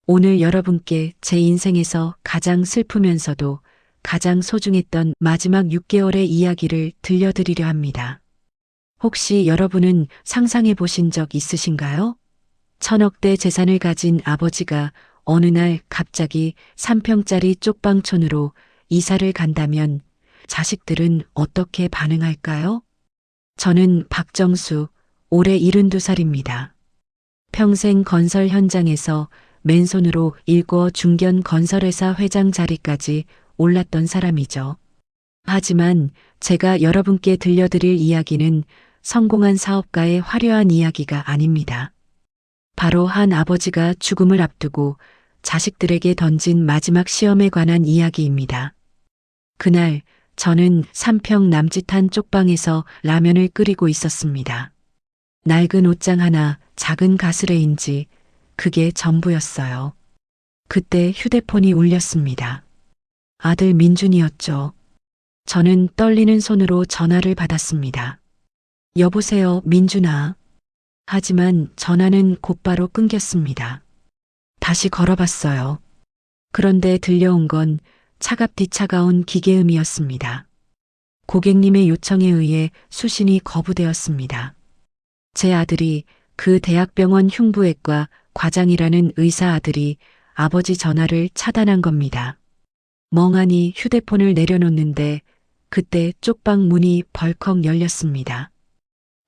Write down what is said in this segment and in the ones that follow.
오늘 여러분께 제 인생에서 가장 슬프면서도 가장 소중했던 마지막 6개월의 이야기를 들려드리려 합니다. 혹시 여러분은 상상해 보신 적 있으신가요? 천억대 재산을 가진 아버지가 어느 날 갑자기 3평짜리 쪽방촌으로 이사를 간다면 자식들은 어떻게 반응할까요? 저는 박정수, 올해 72살입니다. 평생 건설 현장에서 맨손으로 일궈 중견 건설회사 회장 자리까지 올랐던 사람이죠. 하지만 제가 여러분께 들려드릴 이야기는 성공한 사업가의 화려한 이야기가 아닙니다. 바로 한 아버지가 죽음을 앞두고 자식들에게 던진 마지막 시험에 관한 이야기입니다. 그날 저는 3평 남짓한 쪽방에서 라면을 끓이고 있었습니다. 낡은 옷장 하나, 작은 가스레인지, 그게 전부였어요. 그때 휴대폰이 울렸습니다. 아들 민준이었죠. 저는 떨리는 손으로 전화를 받았습니다. 여보세요, 민준아. 하지만 전화는 곧바로 끊겼습니다. 다시 걸어봤어요. 그런데 들려온 건 차갑디 차가운 기계음이었습니다. 고객님의 요청에 의해 수신이 거부되었습니다. 제 아들이 그 대학병원 흉부외과 과장이라는 의사 아들이 아버지 전화를 차단한 겁니다. 멍하니 휴대폰을 내려놓는데 그때 쪽방 문이 벌컥 열렸습니다.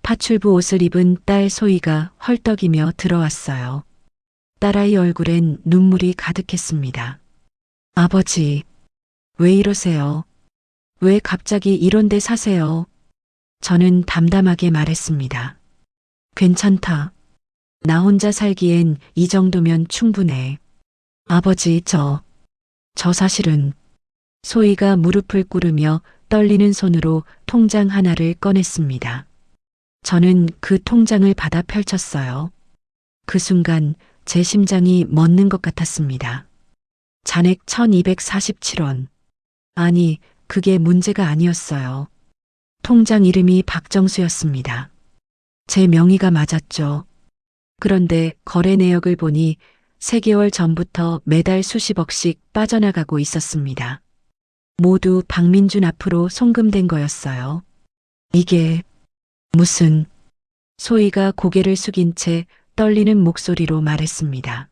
파출부 옷을 입은 딸 소희가 헐떡이며 들어왔어요. 딸아이 얼굴엔 눈물이 가득했습니다. 아버지, 왜 이러세요? 왜 갑자기 이런 데 사세요? 저는 담담하게 말했습니다. 괜찮다. 나 혼자 살기엔 이 정도면 충분해. 아버지, 저 사실은. 소희가 무릎을 꿇으며 떨리는 손으로 통장 하나를 꺼냈습니다. 저는 그 통장을 받아 펼쳤어요. 그 순간 제 심장이 멎는 것 같았습니다. 잔액 1247원. 아니, 그게 문제가 아니었어요. 통장 이름이 박정수였습니다. 제 명의가 맞았죠. 그런데 거래 내역을 보니 3개월 전부터 매달 수십억씩 빠져나가고 있었습니다. 모두 박민준 앞으로 송금된 거였어요. 이게 무슨... 소희가 고개를 숙인 채 떨리는 목소리로 말했습니다.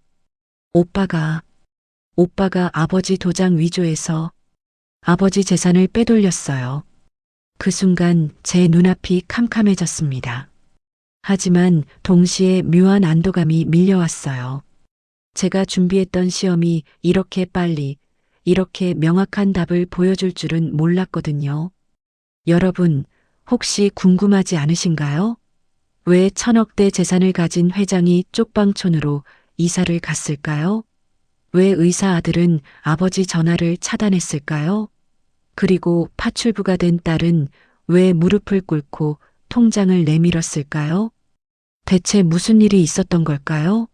오빠가 아버지 도장 위조해서 아버지 재산을 빼돌렸어요. 그 순간 제 눈앞이 캄캄해졌습니다. 하지만 동시에 묘한 안도감이 밀려왔어요. 제가 준비했던 시험이 이렇게 빨리, 이렇게 명확한 답을 보여줄 줄은 몰랐거든요. 여러분, 혹시 궁금하지 않으신가요? 왜 천억대 재산을 가진 회장이 쪽방촌으로 이사를 갔을까요? 왜 의사 아들은 아버지 전화를 차단했을까요? 그리고 파출부가 된 딸은 왜 무릎을 꿇고 통장을 내밀었을까요? 대체 무슨 일이 있었던 걸까요?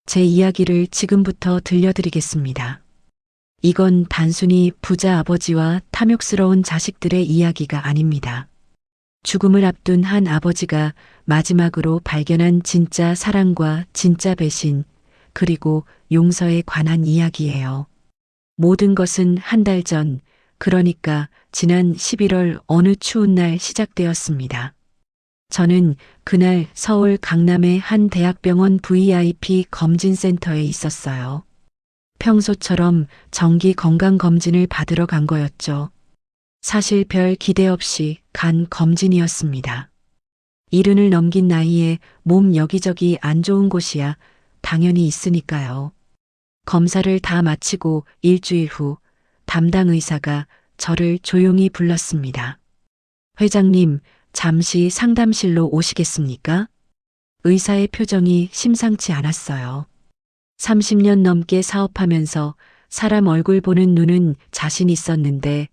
제 이야기를 지금부터 들려드리겠습니다. 이건 단순히 부자 아버지와 탐욕스러운 자식들의 이야기가 아닙니다. 죽음을 앞둔 한 아버지가 마지막으로 발견한 진짜 사랑과 진짜 배신, 그리고 용서에 관한 이야기예요. 모든 것은 한 달 전, 그러니까 지난 11월 어느 추운 날 시작되었습니다. 저는 그날 서울 강남의 한 대학병원 VIP 검진센터에 있었어요. 평소처럼 정기 건강검진을 받으러 간 거였죠. 사실 별 기대 없이 간 검진이었습니다. 70을 넘긴 나이에 몸 여기저기 안 좋은 곳이야 당연히 있으니까요. 검사를 다 마치고 일주일 후 담당 의사가 저를 조용히 불렀습니다. 회장님, 잠시 상담실로 오시겠습니까? 의사의 표정이 심상치 않았어요. 30년 넘게 사업하면서 사람 얼굴 보는 눈은 자신 있었는데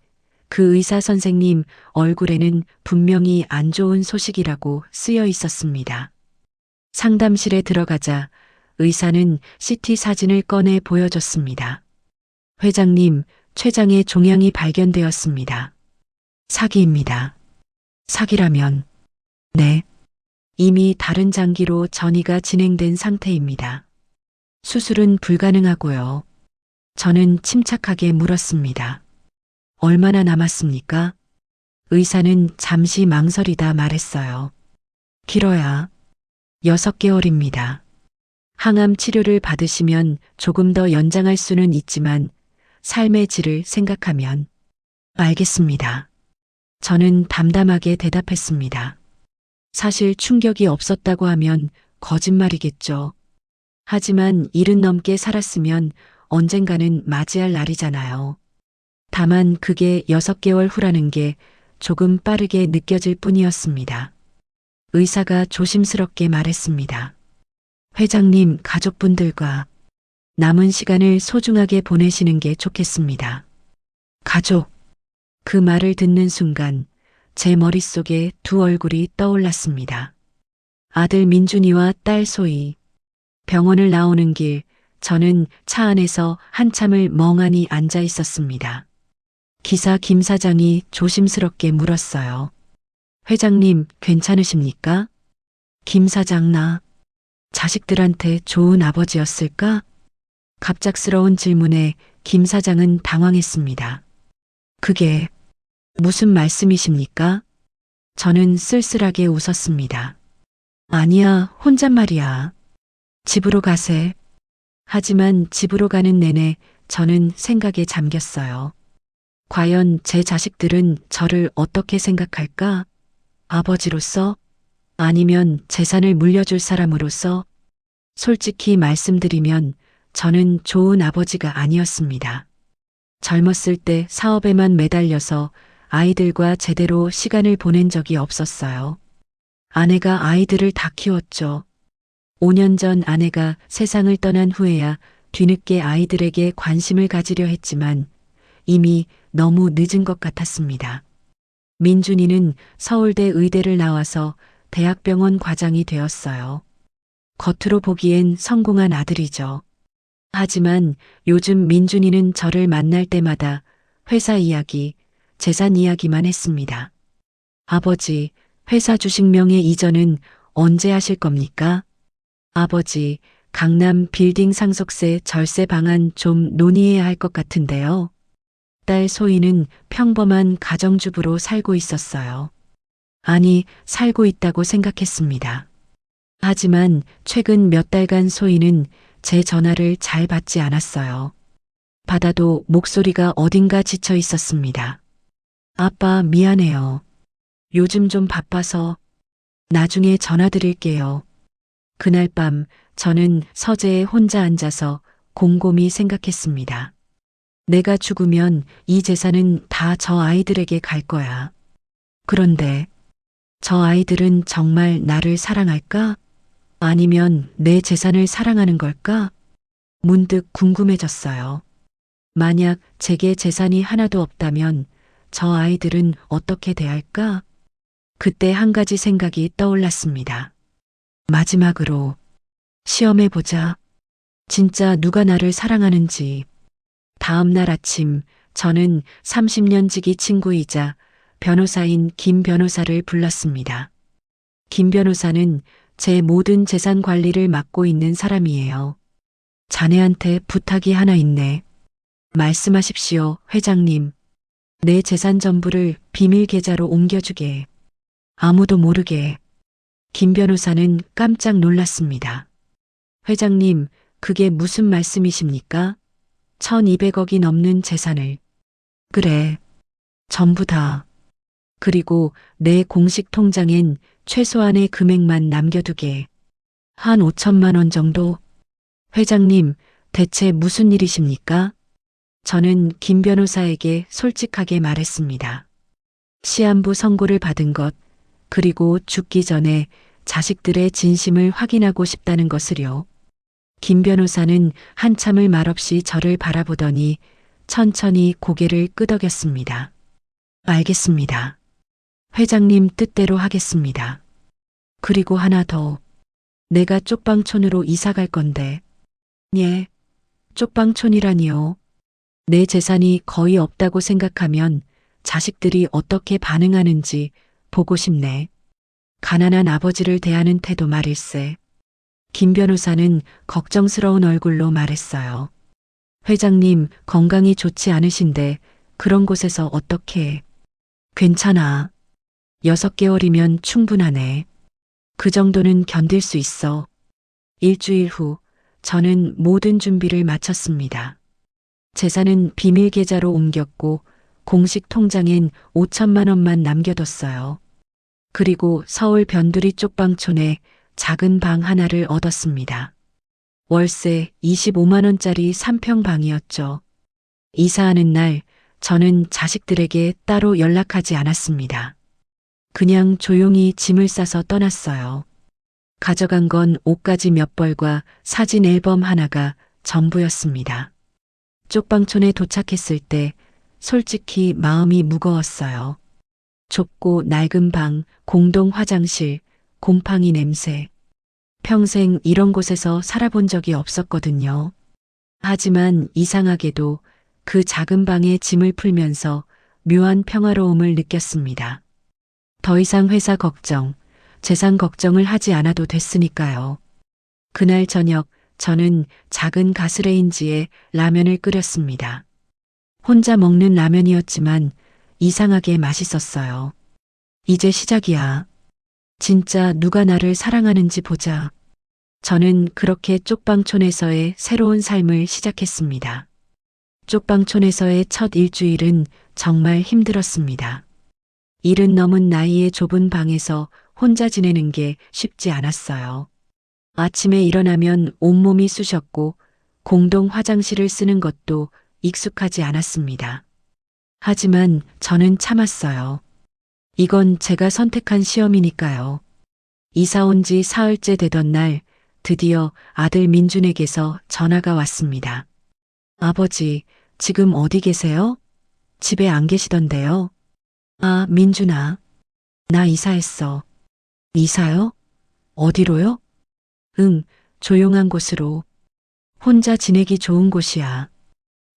그 의사 선생님 얼굴에는 분명히 안 좋은 소식이라고 쓰여 있었습니다. 상담실에 들어가자 의사는 CT 사진을 꺼내 보여줬습니다. 회장님, 췌장에 종양이 발견되었습니다. 사기입니다. 사기라면, 네. 이미 다른 장기로 전이가 진행된 상태입니다. 수술은 불가능하고요. 저는 침착하게 물었습니다. 얼마나 남았습니까? 의사는 잠시 망설이다 말했어요. 길어야 6개월입니다. 항암 치료를 받으시면 조금 더 연장할 수는 있지만 삶의 질을 생각하면 알겠습니다. 저는 담담하게 대답했습니다. 사실 충격이 없었다고 하면 거짓말이겠죠. 하지만 70 넘게 살았으면 언젠가는 맞이할 날이잖아요. 다만 그게 6개월 후라는 게 조금 빠르게 느껴질 뿐이었습니다. 의사가 조심스럽게 말했습니다. 회장님 가족분들과 남은 시간을 소중하게 보내시는 게 좋겠습니다. 가족. 그 말을 듣는 순간 제 머릿속에 두 얼굴이 떠올랐습니다. 아들 민준이와 딸 소희. 병원을 나오는 길 저는 차 안에서 한참을 멍하니 앉아 있었습니다. 기사 김 사장이 조심스럽게 물었어요. 회장님 괜찮으십니까? 김 사장 나 자식들한테 좋은 아버지였을까? 갑작스러운 질문에 김 사장은 당황했습니다. 그게 무슨 말씀이십니까? 저는 쓸쓸하게 웃었습니다. 아니야, 혼잣말이야. 집으로 가세. 하지만 집으로 가는 내내 저는 생각에 잠겼어요. 과연 제 자식들은 저를 어떻게 생각할까? 아버지로서? 아니면 재산을 물려줄 사람으로서? 솔직히 말씀드리면 저는 좋은 아버지가 아니었습니다. 젊었을 때 사업에만 매달려서 아이들과 제대로 시간을 보낸 적이 없었어요. 아내가 아이들을 다 키웠죠. 5년 전 아내가 세상을 떠난 후에야 뒤늦게 아이들에게 관심을 가지려 했지만 이미 너무 늦은 것 같았습니다. 민준이는 서울대 의대를 나와서 대학병원 과장이 되었어요. 겉으로 보기엔 성공한 아들이죠. 하지만 요즘 민준이는 저를 만날 때마다 회사 이야기, 재산 이야기만 했습니다. 아버지, 회사 주식 명의 이전은 언제 하실 겁니까? 아버지, 강남 빌딩 상속세 절세 방안 좀 논의해야 할 것 같은데요. 딸 소희는 평범한 가정주부로 살고 있었어요. 아니, 살고 있다고 생각했습니다. 하지만 최근 몇 달간 소희는 제 전화를 잘 받지 않았어요. 받아도 목소리가 어딘가 지쳐 있었습니다. 아빠, 미안해요. 요즘 좀 바빠서 나중에 전화 드릴게요. 그날 밤 저는 서재에 혼자 앉아서 곰곰이 생각했습니다. 내가 죽으면 이 재산은 다 저 아이들에게 갈 거야. 그런데 저 아이들은 정말 나를 사랑할까? 아니면 내 재산을 사랑하는 걸까? 문득 궁금해졌어요. 만약 제게 재산이 하나도 없다면 저 아이들은 어떻게 대할까? 그때 한 가지 생각이 떠올랐습니다. 마지막으로 시험해보자. 진짜 누가 나를 사랑하는지. 다음 날 아침 저는 30년 지기 친구이자 변호사인 김 변호사를 불렀습니다. 김 변호사는 제 모든 재산 관리를 맡고 있는 사람이에요. 자네한테 부탁이 하나 있네. 말씀하십시오, 회장님. 내 재산 전부를 비밀 계좌로 옮겨주게. 아무도 모르게. 김 변호사는 깜짝 놀랐습니다. 회장님, 그게 무슨 말씀이십니까? 1200억이 넘는 재산을. 그래. 전부 다. 그리고 내 공식 통장엔 최소한의 금액만 남겨두게. 한 5천만 원 정도? 회장님, 대체 무슨 일이십니까? 저는 김 변호사에게 솔직하게 말했습니다. 시한부 선고를 받은 것, 그리고 죽기 전에 자식들의 진심을 확인하고 싶다는 것을요. 김 변호사는 한참을 말없이 저를 바라보더니 천천히 고개를 끄덕였습니다. 알겠습니다. 회장님 뜻대로 하겠습니다. 그리고 하나 더. 내가 쪽방촌으로 이사 갈 건데. 예, 쪽방촌이라니요. 내 재산이 거의 없다고 생각하면 자식들이 어떻게 반응하는지 보고 싶네. 가난한 아버지를 대하는 태도 말일세. 김 변호사는 걱정스러운 얼굴로 말했어요. 회장님, 건강이 좋지 않으신데 그런 곳에서 어떻게? 괜찮아. 6개월이면 충분하네. 그 정도는 견딜 수 있어. 일주일 후 저는 모든 준비를 마쳤습니다. 재산은 비밀 계좌로 옮겼고 공식 통장엔 5천만 원만 남겨뒀어요. 그리고 서울 변두리 쪽방촌에 작은 방 하나를 얻었습니다. 월세 25만 원짜리 3평 방이었죠. 이사하는 날 저는 자식들에게 따로 연락하지 않았습니다. 그냥 조용히 짐을 싸서 떠났어요. 가져간 건 옷가지 몇 벌과 사진 앨범 하나가 전부였습니다. 쪽방촌에 도착했을 때 솔직히 마음이 무거웠어요. 좁고 낡은 방, 공동 화장실, 곰팡이 냄새. 평생 이런 곳에서 살아본 적이 없었거든요. 하지만 이상하게도 그 작은 방에 짐을 풀면서 묘한 평화로움을 느꼈습니다. 더 이상 회사 걱정, 재산 걱정을 하지 않아도 됐으니까요. 그날 저녁 저는 작은 가스레인지에 라면을 끓였습니다. 혼자 먹는 라면이었지만 이상하게 맛있었어요. 이제 시작이야. 진짜 누가 나를 사랑하는지 보자. 저는 그렇게 쪽방촌에서의 새로운 삶을 시작했습니다. 쪽방촌에서의 첫 일주일은 정말 힘들었습니다. 70 넘은 나이의 좁은 방에서 혼자 지내는 게 쉽지 않았어요. 아침에 일어나면 온몸이 쑤셨고 공동 화장실을 쓰는 것도 익숙하지 않았습니다. 하지만 저는 참았어요. 이건 제가 선택한 시험이니까요. 이사 온 지 사흘째 되던 날 드디어 아들 민준에게서 전화가 왔습니다. 아버지, 지금 어디 계세요? 집에 안 계시던데요. 아, 민준아. 나 이사했어. 이사요? 어디로요? 응, 조용한 곳으로. 혼자 지내기 좋은 곳이야.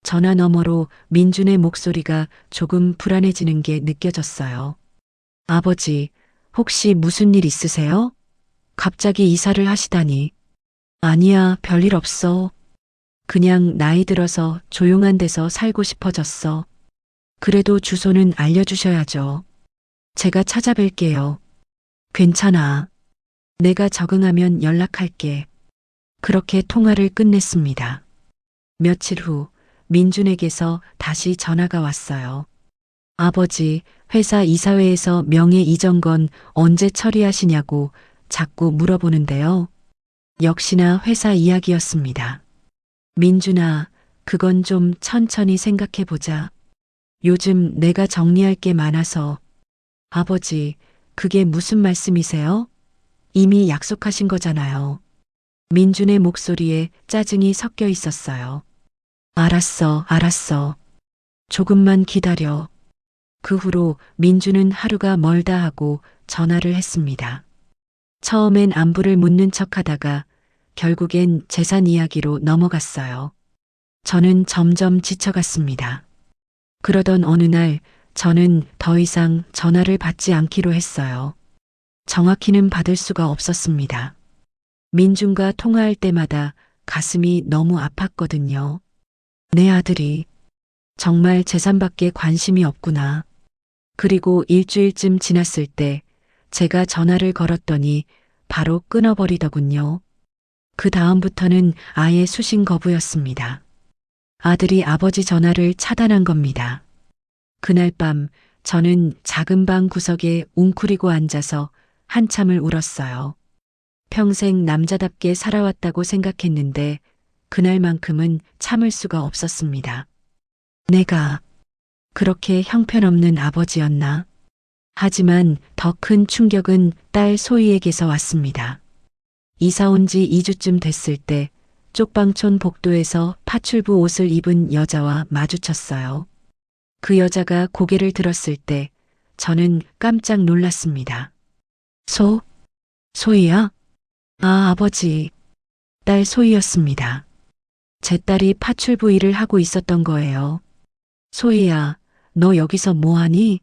전화 너머로 민준의 목소리가 조금 불안해지는 게 느껴졌어요. 아버지, 혹시 무슨 일 있으세요? 갑자기 이사를 하시다니. 아니야, 별일 없어. 그냥 나이 들어서 조용한 데서 살고 싶어졌어. 그래도 주소는 알려주셔야죠. 제가 찾아뵐게요. 괜찮아. 내가 적응하면 연락할게. 그렇게 통화를 끝냈습니다. 며칠 후 민준에게서 다시 전화가 왔어요. 아버지, 회사 이사회에서 명예 이전건 언제 처리하시냐고 자꾸 물어보는데요. 역시나 회사 이야기였습니다. 민준아, 그건 좀 천천히 생각해보자. 요즘 내가 정리할 게 많아서. 아버지, 그게 무슨 말씀이세요? 이미 약속하신 거잖아요. 민준의 목소리에 짜증이 섞여 있었어요. 알았어, 알았어. 조금만 기다려. 그 후로 민준은 하루가 멀다 하고 전화를 했습니다. 처음엔 안부를 묻는 척 하다가 결국엔 재산 이야기로 넘어갔어요. 저는 점점 지쳐갔습니다. 그러던 어느 날 저는 더 이상 전화를 받지 않기로 했어요. 정확히는 받을 수가 없었습니다. 민준과 통화할 때마다 가슴이 너무 아팠거든요. 내 아들이 정말 재산밖에 관심이 없구나. 그리고 일주일쯤 지났을 때 제가 전화를 걸었더니 바로 끊어버리더군요. 그 다음부터는 아예 수신 거부였습니다. 아들이 아버지 전화를 차단한 겁니다. 그날 밤 저는 작은 방 구석에 웅크리고 앉아서 한참을 울었어요. 평생 남자답게 살아왔다고 생각했는데 그날만큼은 참을 수가 없었습니다. 내가 그렇게 형편없는 아버지였나? 하지만 더 큰 충격은 딸 소희에게서 왔습니다. 이사 온 지 2주쯤 됐을 때 쪽방촌 복도에서 파출부 옷을 입은 여자와 마주쳤어요. 그 여자가 고개를 들었을 때 저는 깜짝 놀랐습니다. 소희야? 아, 아버지. 딸 소희였습니다. 제 딸이 파출부 일을 하고 있었던 거예요. 소희야, 너 여기서 뭐하니?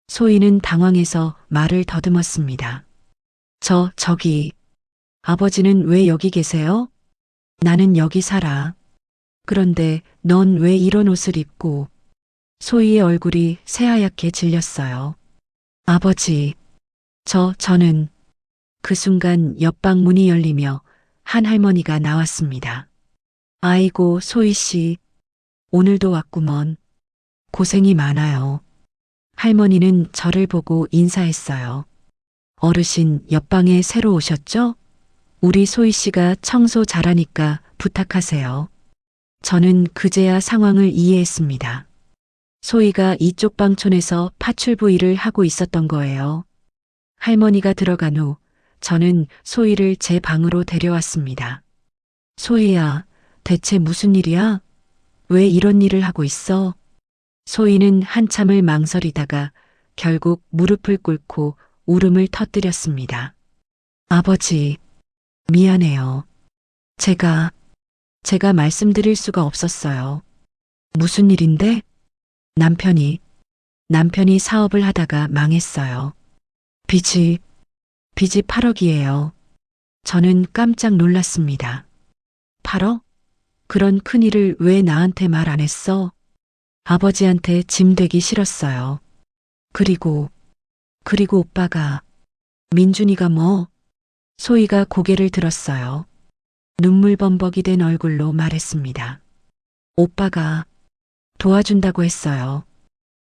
소희는 당황해서 말을 더듬었습니다. 저기, 아버지는 왜 여기 계세요? 나는 여기 살아. 그런데 넌 왜 이런 옷을 입고? 소희의 얼굴이 새하얗게 질렸어요. 아버지, 저는 그 순간 옆방 문이 열리며 한 할머니가 나왔습니다. 아이고, 소희 씨, 오늘도 왔구먼. 고생이 많아요. 할머니는 저를 보고 인사했어요. 어르신, 옆방에 새로 오셨죠? 우리 소희 씨가 청소 잘하니까 부탁하세요. 저는 그제야 상황을 이해했습니다. 소희가 이쪽 방촌에서 파출부 일을 하고 있었던 거예요. 할머니가 들어간 후 저는 소희를 제 방으로 데려왔습니다. 소희야, 대체 무슨 일이야? 왜 이런 일을 하고 있어? 소희는 한참을 망설이다가 결국 무릎을 꿇고 울음을 터뜨렸습니다. 아버지, 미안해요. 제가 말씀드릴 수가 없었어요. 무슨 일인데? 남편이 사업을 하다가 망했어요. 빚이 8억이에요. 저는 깜짝 놀랐습니다. 8억? 그런 큰일을 왜 나한테 말 안 했어? 아버지한테 짐 되기 싫었어요. 그리고 오빠가, 민준이가 뭐? 소희가 고개를 들었어요. 눈물 범벅이 된 얼굴로 말했습니다. 오빠가 도와준다고 했어요.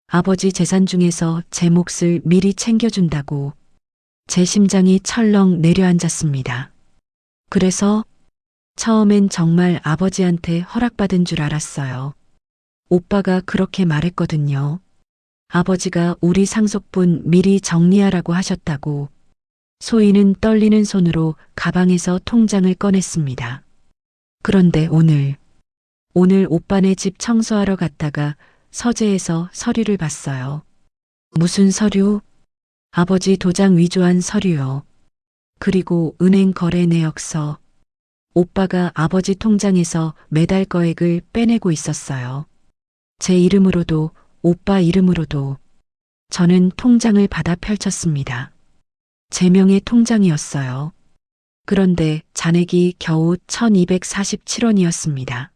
아버지 재산 중에서 제 몫을 미리 챙겨준다고. 제 심장이 철렁 내려앉았습니다. 그래서 처음엔 정말 아버지한테 허락받은 줄 알았어요. 오빠가 그렇게 말했거든요. 아버지가 우리 상속분 미리 정리하라고 하셨다고. 소희는 떨리는 손으로 가방에서 통장을 꺼냈습니다. 그런데 오늘 오빠네 집 청소하러 갔다가 서재에서 서류를 봤어요. 무슨 서류? 아버지 도장 위조한 서류요. 그리고 은행 거래 내역서. 오빠가 아버지 통장에서 매달 거액을 빼내고 있었어요. 제 이름으로도 오빠 이름으로도. 저는 통장을 받아 펼쳤습니다. 제 명의 통장이었어요. 그런데 잔액이 겨우 1247원이었습니다.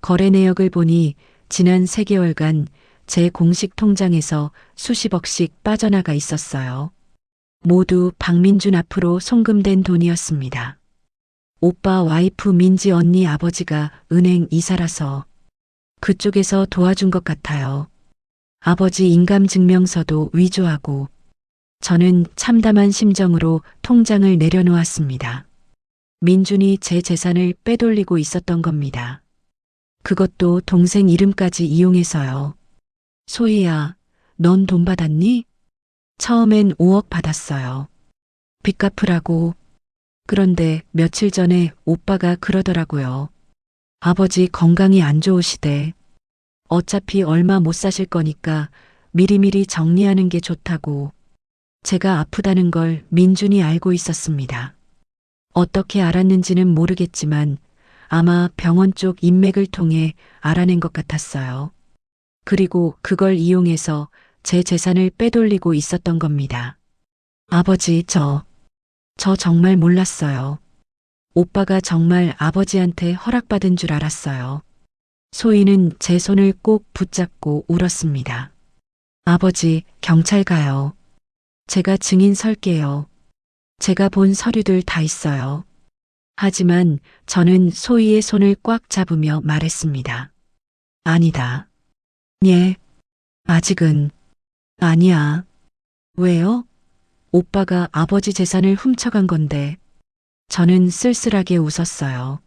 거래 내역을 보니 지난 3개월간 제 공식 통장에서 수십억씩 빠져나가 있었어요. 모두 박민준 앞으로 송금된 돈이었습니다. 오빠 와이프 민지 언니 아버지가 은행 이사라서 그쪽에서 도와준 것 같아요. 아버지 인감증명서도 위조하고. 저는 참담한 심정으로 통장을 내려놓았습니다. 민준이 제 재산을 빼돌리고 있었던 겁니다. 그것도 동생 이름까지 이용해서요. 소희야, 넌 돈 받았니? 처음엔 5억 받았어요. 빚 갚으라고. 그런데 며칠 전에 오빠가 그러더라고요. 아버지 건강이 안 좋으시대. 어차피 얼마 못 사실 거니까 미리미리 정리하는 게 좋다고. 제가 아프다는 걸 민준이 알고 있었습니다. 어떻게 알았는지는 모르겠지만 아마 병원 쪽 인맥을 통해 알아낸 것 같았어요. 그리고 그걸 이용해서 제 재산을 빼돌리고 있었던 겁니다. 아버지, 저 정말 몰랐어요. 오빠가 정말 아버지한테 허락받은 줄 알았어요. 소희는 제 손을 꼭 붙잡고 울었습니다. 아버지, 경찰 가요. 제가 증인 설게요. 제가 본 서류들 다 있어요. 하지만 저는 소희의 손을 꽉 잡으며 말했습니다. 아니다. 예, 아직은. 아니야. 왜요? 오빠가 아버지 재산을 훔쳐간 건데. 저는 쓸쓸하게 웃었어요.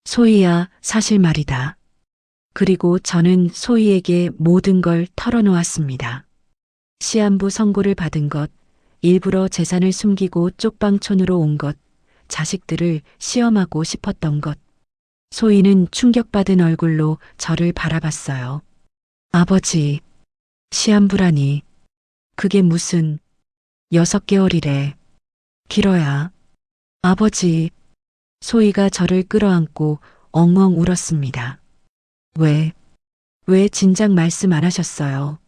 소희야, 사실 말이다. 그리고 저는 소희에게 모든 걸 털어놓았습니다. 시한부 선고를 받은 것, 일부러 재산을 숨기고 쪽방촌으로 온 것, 자식들을 시험하고 싶었던 것. 소희는 충격받은 얼굴로 저를 바라봤어요. 아버지, 시한부라니. 그게 무슨 6개월이래. 길어야. 아버지. 소희가 저를 끌어안고 엉엉 울었습니다. 왜 진작 말씀 안 하셨어요?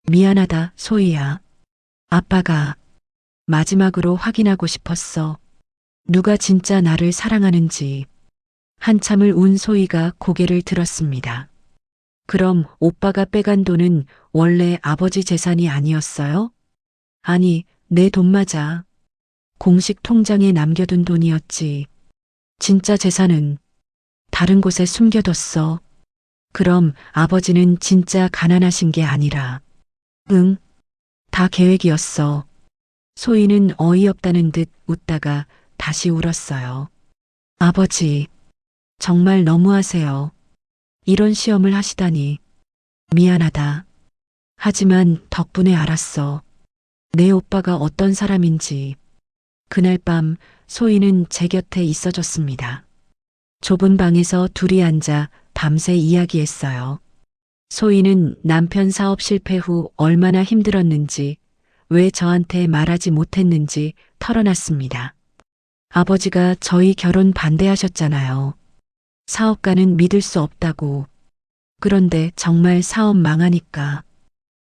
미안하다, 소희야. 아빠가 마지막으로 확인하고 싶었어. 누가 진짜 나를 사랑하는지. 한참을 운 소희가 고개를 들었습니다. 그럼 오빠가 빼간 돈은 원래 아버지 재산이 아니었어요? 아니, 내 돈 맞아. 공식 통장에 남겨둔 돈이었지. 진짜 재산은 다른 곳에 숨겨뒀어. 그럼 아버지는 진짜 가난하신 게 아니라. 응, 다 계획이었어. 소희는 어이없다는 듯 웃다가 다시 울었어요. 아버지, 정말 너무하세요. 이런 시험을 하시다니. 미안하다. 하지만 덕분에 알았어. 내 오빠가 어떤 사람인지. 그날 밤 소희는 제 곁에 있어줬습니다. 좁은 방에서 둘이 앉아 밤새 이야기했어요. 소희는 남편 사업 실패 후 얼마나 힘들었는지, 왜 저한테 말하지 못했는지 털어놨습니다. 아버지가 저희 결혼 반대하셨잖아요. 사업가는 믿을 수 없다고. 그런데 정말 사업 망하니까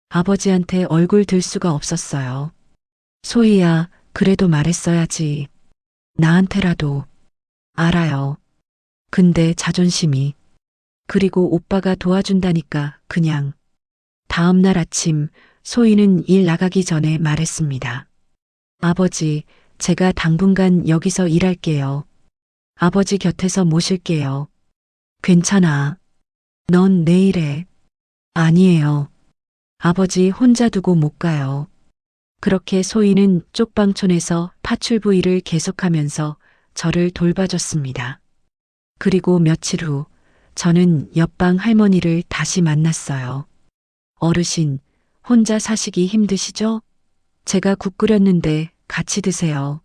아버지한테 얼굴 들 수가 없었어요. 소희야, 그래도 말했어야지. 나한테라도. 알아요. 근데 자존심이. 그리고 오빠가 도와준다니까 그냥. 다음 날 아침 소희는 일 나가기 전에 말했습니다. 아버지, 제가 당분간 여기서 일할게요. 아버지 곁에서 모실게요. 괜찮아. 넌 내일 해. 아니에요. 아버지 혼자 두고 못 가요. 그렇게 소희는 쪽방촌에서 파출부 일을 계속하면서 저를 돌봐줬습니다. 그리고 며칠 후 저는 옆방 할머니를 다시 만났어요. 어르신, 혼자 사시기 힘드시죠? 제가 국 끓였는데 같이 드세요.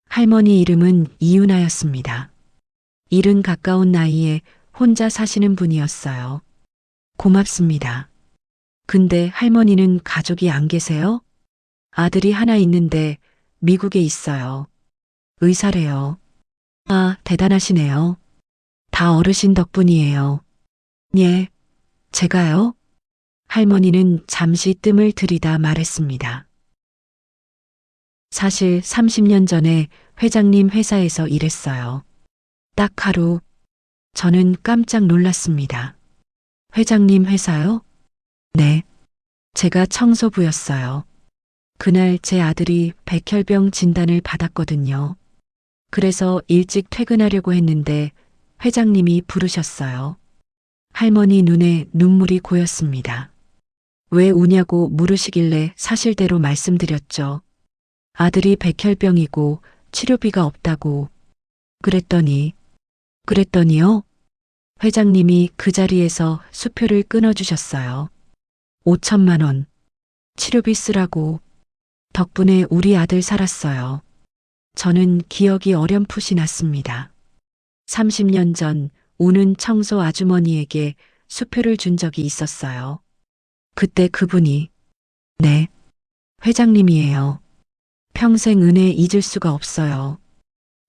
할머니 이름은 이윤아였습니다. 일은 가까운 나이에 혼자 사시는 분이었어요. 고맙습니다. 근데 할머니는 가족이 안 계세요? 아들이 하나 있는데 미국에 있어요. 의사래요. 아, 대단하시네요. 다 어르신 덕분이에요. 예, 제가요? 할머니는 잠시 뜸을 들이다 말했습니다. 사실 30년 전에 회장님 회사에서 일했어요. 딱 하루. 저는 깜짝 놀랐습니다. 회장님 회사요? 네. 제가 청소부였어요. 그날 제 아들이 백혈병 진단을 받았거든요. 그래서 일찍 퇴근하려고 했는데 회장님이 부르셨어요. 할머니 눈에 눈물이 고였습니다. 왜 우냐고 물으시길래 사실대로 말씀드렸죠. 아들이 백혈병이고 치료비가 없다고. 그랬더니요? 회장님이 그 자리에서 수표를 끊어주셨어요. 5천만 원. 치료비 쓰라고. 덕분에 우리 아들 살았어요. 저는 기억이 어렴풋이 났습니다. 30년 전 우는 청소 아주머니에게 수표를 준 적이 있었어요. 그때 그분이, 네, 회장님이에요. 평생 은혜 잊을 수가 없어요.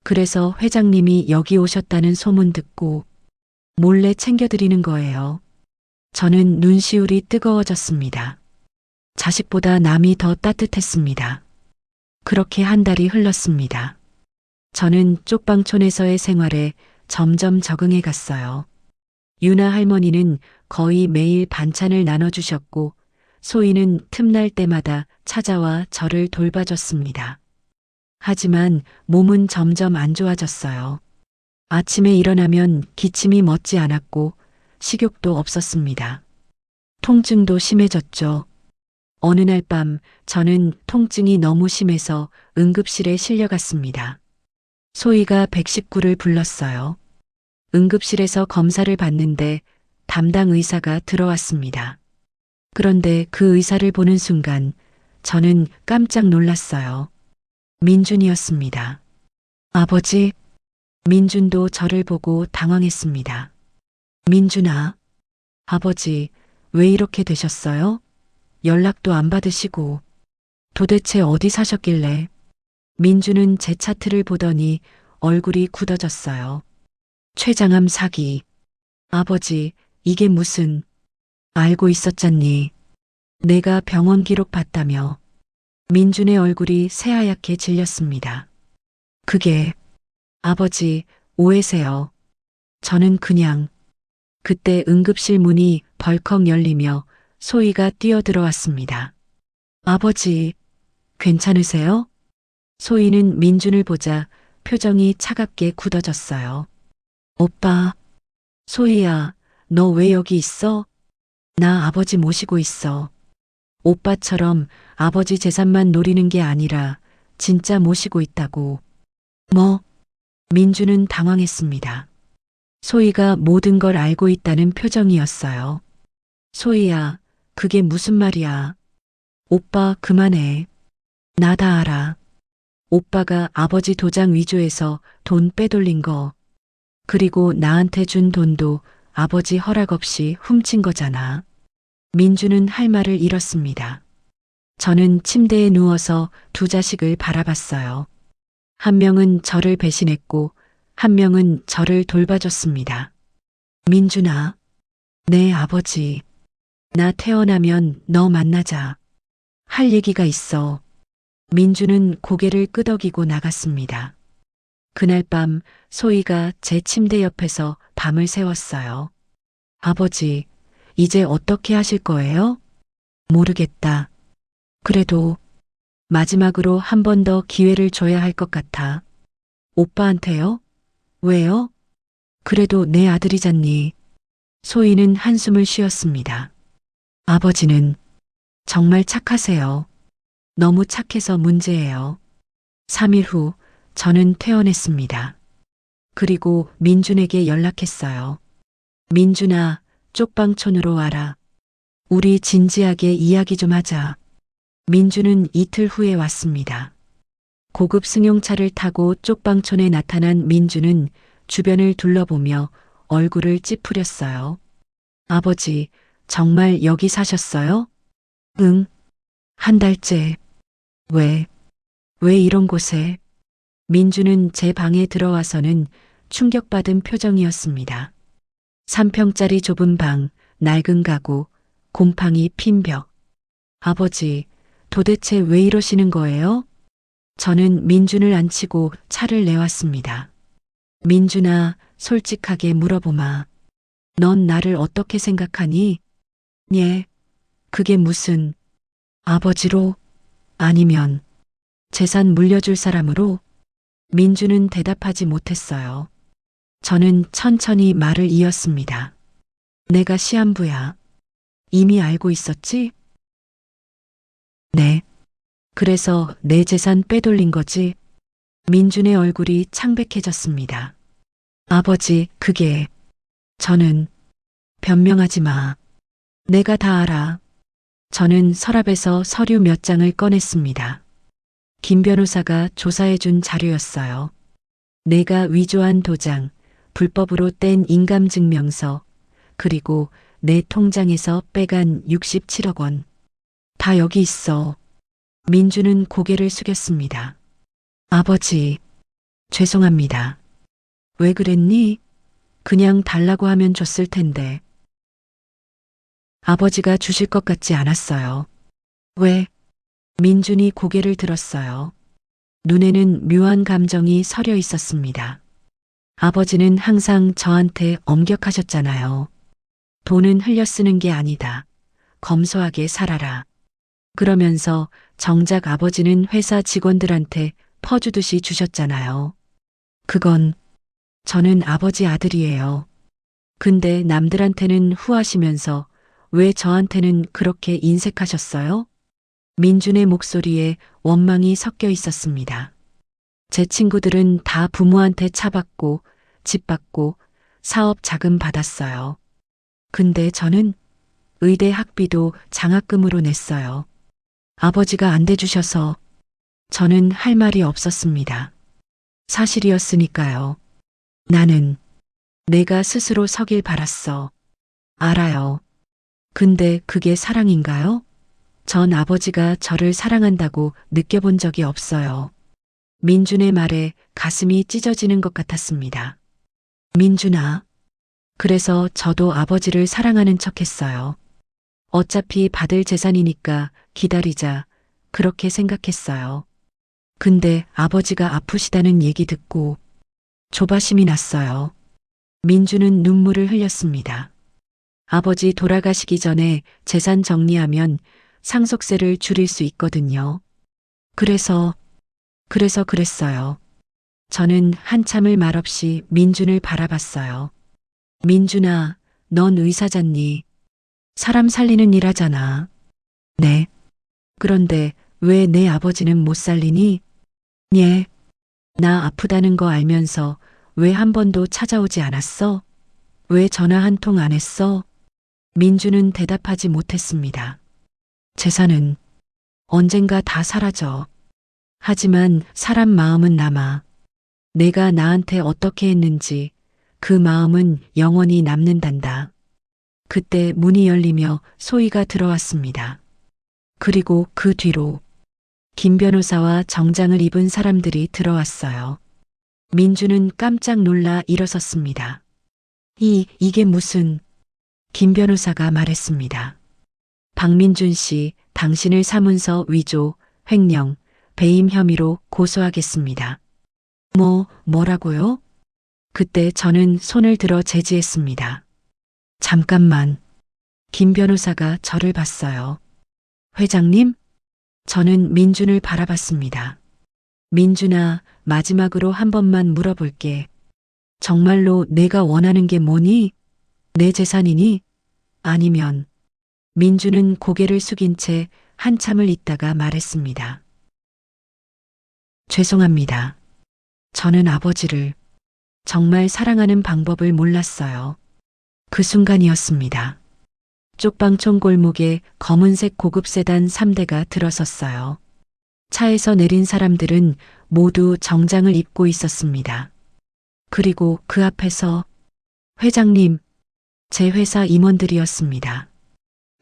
그래서 회장님이 여기 오셨다는 소문 듣고 몰래 챙겨드리는 거예요. 저는 눈시울이 뜨거워졌습니다. 자식보다 남이 더 따뜻했습니다. 그렇게 한 달이 흘렀습니다. 저는 쪽방촌에서의 생활에 점점 적응해 갔어요. 유나 할머니는 거의 매일 반찬을 나눠주셨고 소희는 틈날 때마다 찾아와 저를 돌봐줬습니다. 하지만 몸은 점점 안 좋아졌어요. 아침에 일어나면 기침이 멎지 않았고 식욕도 없었습니다. 통증도 심해졌죠. 어느 날 밤 저는 통증이 너무 심해서 응급실에 실려갔습니다. 소희가 119를 불렀어요. 응급실에서 검사를 받는데 담당 의사가 들어왔습니다. 그런데 그 의사를 보는 순간 저는 깜짝 놀랐어요. 민준이었습니다. 아버지, 민준도 저를 보고 당황했습니다. 민준아, 아버지, 왜 이렇게 되셨어요? 연락도 안 받으시고 도대체 어디 사셨길래? 민준은 제 차트를 보더니 얼굴이 굳어졌어요. 췌장암 사기. 아버지, 이게 무슨... 알고 있었잖니. 내가 병원 기록 봤다며. 민준의 얼굴이 새하얗게 질렸습니다. 그게 아버지, 오해세요. 저는 그냥. 그때 응급실 문이 벌컥 열리며 소희가 뛰어들어왔습니다. 아버지, 괜찮으세요? 소희는 민준을 보자 표정이 차갑게 굳어졌어요. 오빠, 소희야, 너 왜 여기 있어? 나 아버지 모시고 있어. 오빠처럼 아버지 재산만 노리는 게 아니라 진짜 모시고 있다고. 뭐? 민주는 당황했습니다. 소희가 모든 걸 알고 있다는 표정이었어요. 소희야, 그게 무슨 말이야? 오빠 그만해. 나 다 알아. 오빠가 아버지 도장 위조해서 돈 빼돌린 거. 그리고 나한테 준 돈도 아버지 허락 없이 훔친 거잖아. 민주는 할 말을 잃었습니다. 저는 침대에 누워서 두 자식을 바라봤어요. 한 명은 저를 배신했고 한 명은 저를 돌봐줬습니다. 민준아, 내 아버지. 나 태어나면 너 만나자. 할 얘기가 있어. 민주는 고개를 끄덕이고 나갔습니다. 그날 밤 소희가 제 침대 옆에서 밤을 새웠어요. 아버지, 이제 어떻게 하실 거예요? 모르겠다. 그래도 마지막으로 한 번 더 기회를 줘야 할 것 같아. 오빠한테요? 왜요? 그래도 내 아들이잖니. 소희는 한숨을 쉬었습니다. 아버지는 정말 착하세요. 너무 착해서 문제예요. 3일 후 저는 퇴원했습니다. 그리고 민준에게 연락했어요. 민준아, 쪽방촌으로 와라. 우리 진지하게 이야기 좀 하자. 민준은 이틀 후에 왔습니다. 고급 승용차를 타고 쪽방촌에 나타난 민준은 주변을 둘러보며 얼굴을 찌푸렸어요. 아버지, 정말 여기 사셨어요? 응. 한 달째. 왜 이런 곳에? 민주는 제 방에 들어와서는 충격받은 표정이었습니다. 3평짜리 좁은 방, 낡은 가구, 곰팡이 핀 벽. 아버지, 도대체 왜 이러시는 거예요? 저는 민준을 앉히고 차를 내왔습니다. 민준아, 솔직하게 물어보마. 넌 나를 어떻게 생각하니? 예, 그게 무슨, 아버지로? 아니면 재산 물려줄 사람으로? 민주는 대답하지 못했어요. 저는 천천히 말을 이었습니다. 내가 시한부야. 이미 알고 있었지? 네. 그래서 내 재산 빼돌린 거지? 민준의 얼굴이 창백해졌습니다. 아버지, 그게. 저는 변명하지 마. 내가 다 알아. 저는 서랍에서 서류 몇 장을 꺼냈습니다. 김 변호사가 조사해준 자료였어요. 내가 위조한 도장, 불법으로 뗀 인감증명서, 그리고 내 통장에서 빼간 67억 원. 다 여기 있어. 민주는 고개를 숙였습니다. 아버지, 죄송합니다. 왜 그랬니? 그냥 달라고 하면 줬을 텐데. 아버지가 주실 것 같지 않았어요. 왜? 민준이 고개를 들었어요. 눈에는 묘한 감정이 서려 있었습니다. 아버지는 항상 저한테 엄격하셨잖아요. 돈은 흘려 쓰는 게 아니다. 검소하게 살아라. 그러면서 정작 아버지는 회사 직원들한테 퍼주듯이 주셨잖아요. 그건 저는 아버지 아들이에요. 근데 남들한테는 후하시면서 왜 저한테는 그렇게 인색하셨어요? 민준의 목소리에 원망이 섞여 있었습니다. 제 친구들은 다 부모한테 차 받고 집 받고 사업 자금 받았어요. 근데 저는 의대 학비도 장학금으로 냈어요. 아버지가 안 대주셔서 저는 할 말이 없었습니다. 사실이었으니까요. 나는 내가 스스로 서길 바랐어. 알아요. 근데 그게 사랑인가요? 전 아버지가 저를 사랑한다고 느껴본 적이 없어요. 민준의 말에 가슴이 찢어지는 것 같았습니다. 민준아. 그래서 저도 아버지를 사랑하는 척 했어요. 어차피 받을 재산이니까 기다리자. 그렇게 생각했어요. 근데 아버지가 아프시다는 얘기 듣고 조바심이 났어요. 민주는 눈물을 흘렸습니다. 아버지 돌아가시기 전에 재산 정리하면 상속세를 줄일 수 있거든요. 그래서 그랬어요. 저는 한참을 말없이 민준을 바라봤어요. 민준아, 넌 의사잖니. 사람 살리는 일 하잖아. 네. 그런데 왜 내 아버지는 못 살리니? 예. 나 아프다는 거 알면서 왜 한 번도 찾아오지 않았어? 왜 전화 한 통 안 했어? 민주는 대답하지 못했습니다. 재산은 언젠가 다 사라져. 하지만 사람 마음은 남아. 내가 나한테 어떻게 했는지 그 마음은 영원히 남는단다. 그때 문이 열리며 소희가 들어왔습니다. 그리고 그 뒤로 김 변호사와 정장을 입은 사람들이 들어왔어요. 민주는 깜짝 놀라 일어섰습니다. 이게 무슨... 김 변호사가 말했습니다. 박민준 씨, 당신을 사문서 위조, 횡령, 배임 혐의로 고소하겠습니다. 뭐라고요? 그때 저는 손을 들어 제지했습니다. 잠깐만. 김 변호사가 저를 봤어요. 회장님? 저는 민준을 바라봤습니다. 민준아, 마지막으로 한 번만 물어볼게. 정말로 내가 원하는 게 뭐니? 내 재산이니? 아니면... 민준은 고개를 숙인 채 한참을 있다가 말했습니다. 죄송합니다. 저는 아버지를 정말 사랑하는 방법을 몰랐어요. 그 순간이었습니다. 쪽방촌 골목에 검은색 고급 세단 3대가 들어섰어요. 차에서 내린 사람들은 모두 정장을 입고 있었습니다. 그리고 그 앞에서 회장님, 제 회사 임원들이었습니다.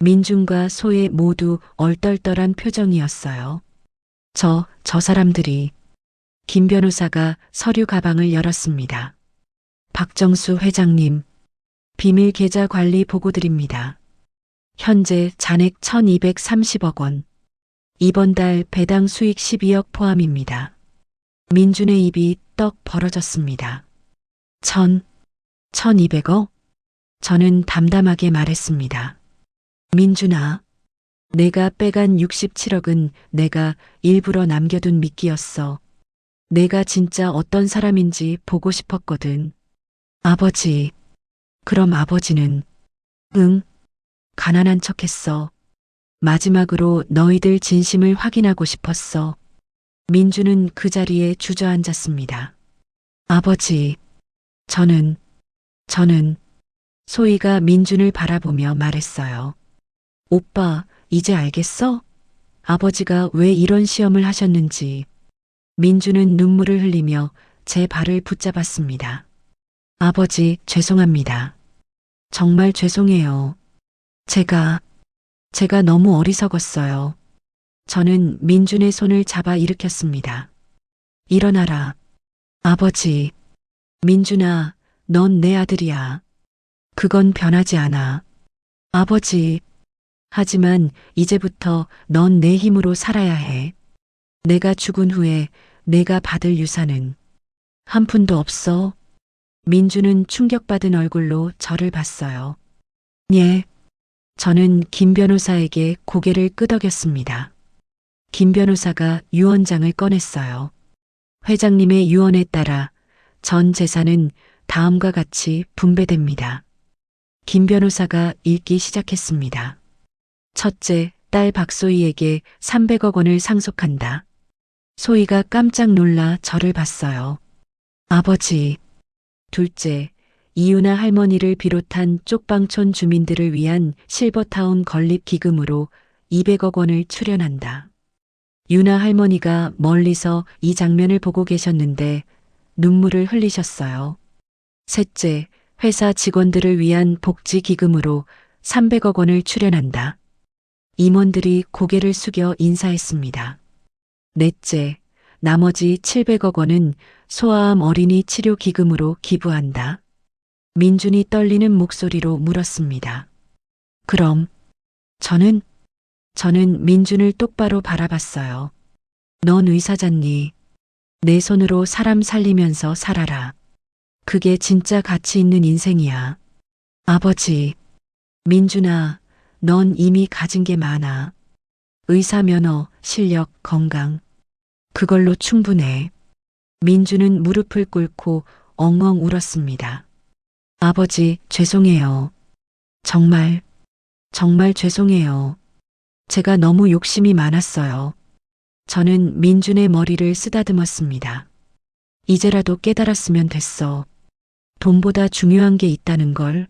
민준과 소혜 모두 얼떨떨한 표정이었어요. 저 사람들이... 김 변호사가 서류 가방을 열었습니다. 박정수 회장님, 비밀 계좌 관리 보고 드립니다. 현재 잔액 1230억 원. 이번 달 배당 수익 12억 포함입니다. 민준의 입이 떡 벌어졌습니다. 1200억? 저는 담담하게 말했습니다. 민준아, 내가 빼간 67억은 내가 일부러 남겨둔 미끼였어. 내가 진짜 어떤 사람인지 보고 싶었거든. 아버지. 그럼 아버지는? 응. 가난한 척했어. 마지막으로 너희들 진심을 확인하고 싶었어. 민주는 그 자리에 주저앉았습니다. 아버지. 저는 소희가 민준을 바라보며 말했어요. 오빠, 이제 알겠어? 아버지가 왜 이런 시험을 하셨는지. 민주는 눈물을 흘리며 제 발을 붙잡았습니다. 아버지, 죄송합니다. 정말 죄송해요. 제가 너무 어리석었어요. 저는 민준의 손을 잡아 일으켰습니다. 일어나라. 아버지. 민준아, 넌 내 아들이야. 그건 변하지 않아. 아버지. 하지만 이제부터 넌 내 힘으로 살아야 해. 내가 죽은 후에 내가 받을 유산은 한 푼도 없어. 민주는 충격받은 얼굴로 저를 봤어요. 예. 저는 김 변호사에게 고개를 끄덕였습니다. 김 변호사가 유언장을 꺼냈어요. 회장님의 유언에 따라 전 재산은 다음과 같이 분배됩니다. 김 변호사가 읽기 시작했습니다. 첫째, 딸 박소희에게 300억 원을 상속한다. 소희가 깜짝 놀라 저를 봤어요. 아버지. 둘째, 이유나 할머니를 비롯한 쪽방촌 주민들을 위한 실버타운 건립 기금으로 200억 원을 출연한다. 유나 할머니가 멀리서 이 장면을 보고 계셨는데 눈물을 흘리셨어요. 셋째, 회사 직원들을 위한 복지 기금으로 300억 원을 출연한다. 임원들이 고개를 숙여 인사했습니다. 넷째, 나머지 700억 원은 소아암 어린이 치료 기금으로 기부한다. 민준이 떨리는 목소리로 물었습니다. 그럼 저는 민준을 똑바로 바라봤어요. 넌 의사잖니. 내 손으로 사람 살리면서 살아라. 그게 진짜 가치 있는 인생이야. 아버지, 민준아, 넌 이미 가진 게 많아. 의사 면허, 실력, 건강. 그걸로 충분해. 민주는 무릎을 꿇고 엉엉 울었습니다. 아버지, 죄송해요. 정말, 정말 죄송해요. 제가 너무 욕심이 많았어요. 저는 민준의 머리를 쓰다듬었습니다. 이제라도 깨달았으면 됐어. 돈보다 중요한 게 있다는 걸.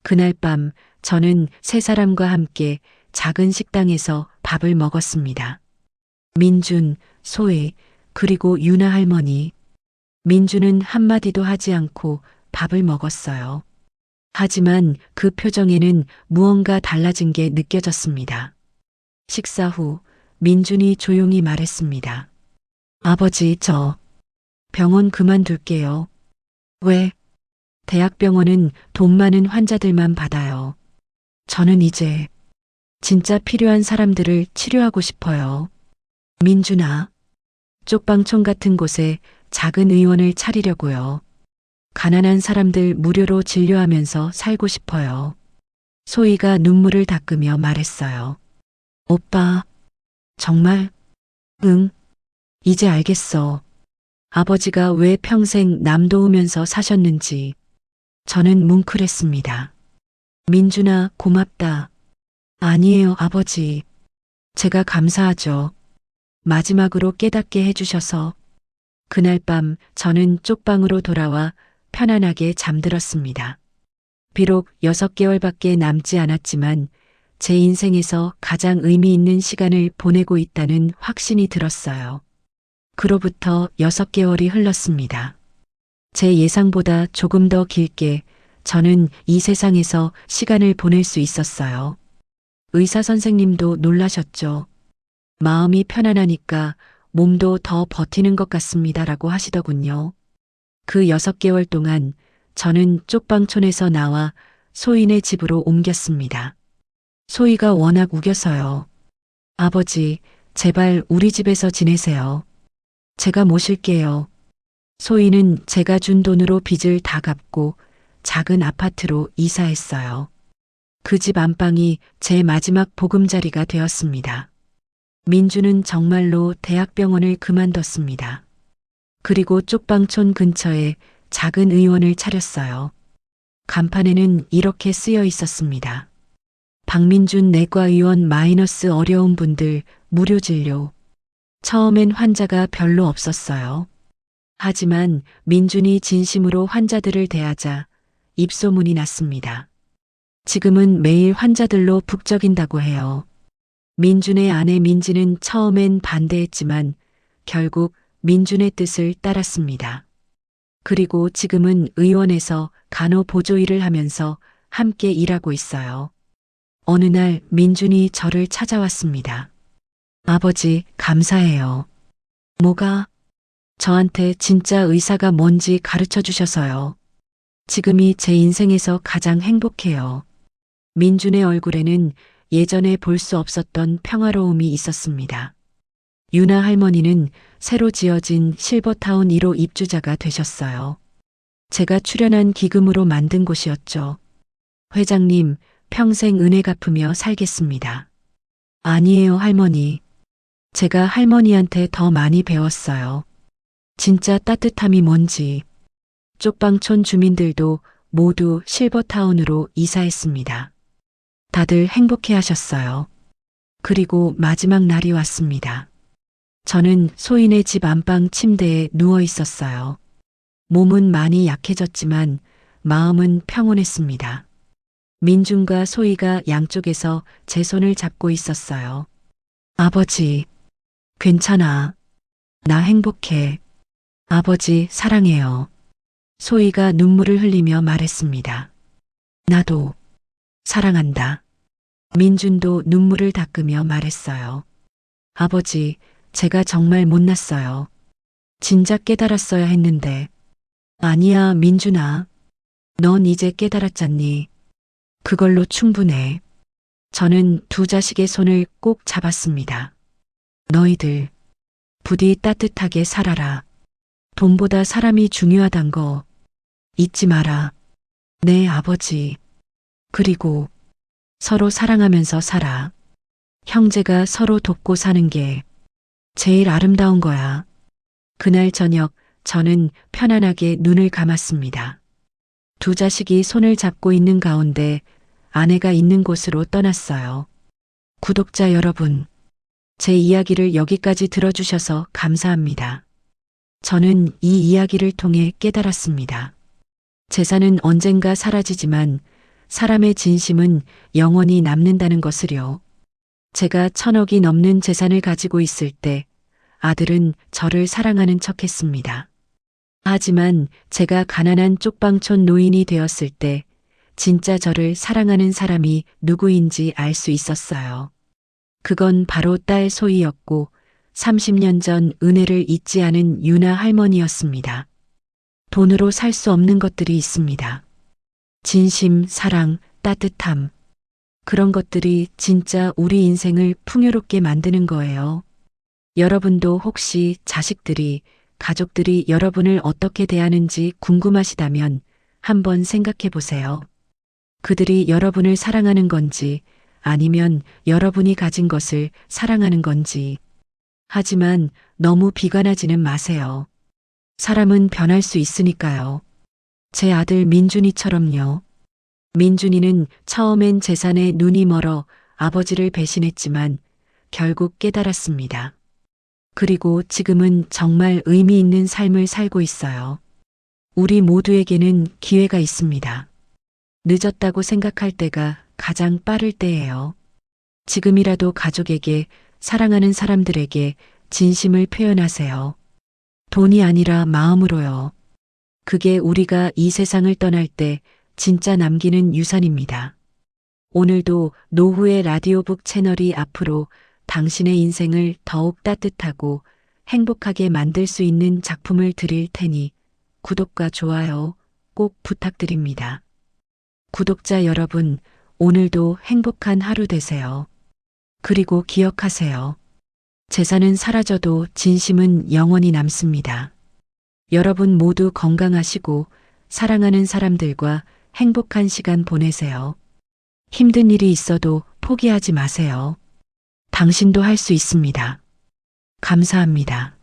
그날 밤 저는 세 사람과 함께 작은 식당에서 밥을 먹었습니다. 민준, 소혜, 그리고 유나 할머니. 민준은 한마디도 하지 않고 밥을 먹었어요. 하지만 그 표정에는 무언가 달라진 게 느껴졌습니다. 식사 후 민준이 조용히 말했습니다. 아버지, 저 병원 그만둘게요. 왜? 대학병원은 돈 많은 환자들만 받아요. 저는 이제 진짜 필요한 사람들을 치료하고 싶어요. 민준아, 쪽방촌 같은 곳에 작은 의원을 차리려고요. 가난한 사람들 무료로 진료하면서 살고 싶어요. 소희가 눈물을 닦으며 말했어요. 오빠, 정말? 응, 이제 알겠어. 아버지가 왜 평생 남 도우면서 사셨는지. 저는 뭉클했습니다. 민준아, 고맙다. 아니에요, 아버지. 제가 감사하죠. 마지막으로 깨닫게 해주셔서. 그날 밤 저는 쪽방으로 돌아와 편안하게 잠들었습니다. 비록 6개월밖에 남지 않았지만 제 인생에서 가장 의미 있는 시간을 보내고 있다는 확신이 들었어요. 그로부터 6개월이 흘렀습니다. 제 예상보다 조금 더 길게 저는 이 세상에서 시간을 보낼 수 있었어요. 의사 선생님도 놀라셨죠. 마음이 편안하니까 몸도 더 버티는 것 같습니다라고 하시더군요. 그 6개월 동안 저는 쪽방촌에서 나와 소인의 집으로 옮겼습니다. 소희가 워낙 우겨서요. 아버지, 제발 우리 집에서 지내세요. 제가 모실게요. 소희는 제가 준 돈으로 빚을 다 갚고 작은 아파트로 이사했어요. 그 집 안방이 제 마지막 보금자리가 되었습니다. 민주는 정말로 대학병원을 그만뒀습니다. 그리고 쪽방촌 근처에 작은 의원을 차렸어요. 간판에는 이렇게 쓰여 있었습니다. 박민준 내과의원 마이너스 어려운 분들 무료 진료. 처음엔 환자가 별로 없었어요. 하지만 민준이 진심으로 환자들을 대하자 입소문이 났습니다. 지금은 매일 환자들로 북적인다고 해요. 민준의 아내 민지는 처음엔 반대했지만 결국 민준의 뜻을 따랐습니다. 그리고 지금은 의원에서 간호보조 일을 하면서 함께 일하고 있어요. 어느 날 민준이 저를 찾아왔습니다. 아버지, 감사해요. 뭐가? 저한테 진짜 의사가 뭔지 가르쳐 주셔서요. 지금이 제 인생에서 가장 행복해요. 민준의 얼굴에는 예전에 볼 수 없었던 평화로움이 있었습니다. 유나 할머니는 새로 지어진 실버타운 1호 입주자가 되셨어요. 제가 출연한 기금으로 만든 곳이었죠. 회장님, 평생 은혜 갚으며 살겠습니다. 아니에요, 할머니. 제가 할머니한테 더 많이 배웠어요. 진짜 따뜻함이 뭔지. 쪽방촌 주민들도 모두 실버타운으로 이사했습니다. 다들 행복해 하셨어요. 그리고 마지막 날이 왔습니다. 저는 소인의 집 안방 침대에 누워 있었어요. 몸은 많이 약해졌지만 마음은 평온했습니다. 민준과 소희가 양쪽에서 제 손을 잡고 있었어요. 아버지, 괜찮아. 나 행복해. 아버지, 사랑해요. 소희가 눈물을 흘리며 말했습니다. 나도 사랑한다. 민준도 눈물을 닦으며 말했어요. 아버지, 제가 정말 못났어요. 진작 깨달았어야 했는데. 아니야, 민준아. 넌 이제 깨달았잖니. 그걸로 충분해. 저는 두 자식의 손을 꼭 잡았습니다. 너희들, 부디 따뜻하게 살아라. 돈보다 사람이 중요하단 거 잊지 마라. 네, 아버지. 그리고 서로 사랑하면서 살아. 형제가 서로 돕고 사는 게 제일 아름다운 거야. 그날 저녁 저는 편안하게 눈을 감았습니다. 두 자식이 손을 잡고 있는 가운데 아내가 있는 곳으로 떠났어요. 구독자 여러분, 제 이야기를 여기까지 들어주셔서 감사합니다. 저는 이 이야기를 통해 깨달았습니다. 재산은 언젠가 사라지지만 사람의 진심은 영원히 남는다는 것을요. 제가 1,000억이 넘는 재산을 가지고 있을 때 아들은 저를 사랑하는 척 했습니다. 하지만 제가 가난한 쪽방촌 노인이 되었을 때 진짜 저를 사랑하는 사람이 누구인지 알 수 있었어요. 그건 바로 딸 소희였고 30년 전 은혜를 잊지 않은 유나 할머니였습니다. 돈으로 살 수 없는 것들이 있습니다. 진심, 사랑, 따뜻함. 그런 것들이 진짜 우리 인생을 풍요롭게 만드는 거예요. 여러분도 혹시 자식들이, 가족들이 여러분을 어떻게 대하는지 궁금하시다면 한번 생각해 보세요. 그들이 여러분을 사랑하는 건지 아니면 여러분이 가진 것을 사랑하는 건지. 하지만 너무 비관하지는 마세요. 사람은 변할 수 있으니까요. 제 아들 민준이처럼요. 민준이는 처음엔 재산에 눈이 멀어 아버지를 배신했지만 결국 깨달았습니다. 그리고 지금은 정말 의미 있는 삶을 살고 있어요. 우리 모두에게는 기회가 있습니다. 늦었다고 생각할 때가 가장 빠를 때예요. 지금이라도 가족에게, 사랑하는 사람들에게 진심을 표현하세요. 돈이 아니라 마음으로요. 그게 우리가 이 세상을 떠날 때 진짜 남기는 유산입니다. 오늘도 노후의 라디오북 채널이 앞으로 당신의 인생을 더욱 따뜻하고 행복하게 만들 수 있는 작품을 드릴 테니 구독과 좋아요 꼭 부탁드립니다. 구독자 여러분, 오늘도 행복한 하루 되세요. 그리고 기억하세요. 재산은 사라져도 진심은 영원히 남습니다. 여러분 모두 건강하시고 사랑하는 사람들과 행복한 시간 보내세요. 힘든 일이 있어도 포기하지 마세요. 당신도 할 수 있습니다. 감사합니다.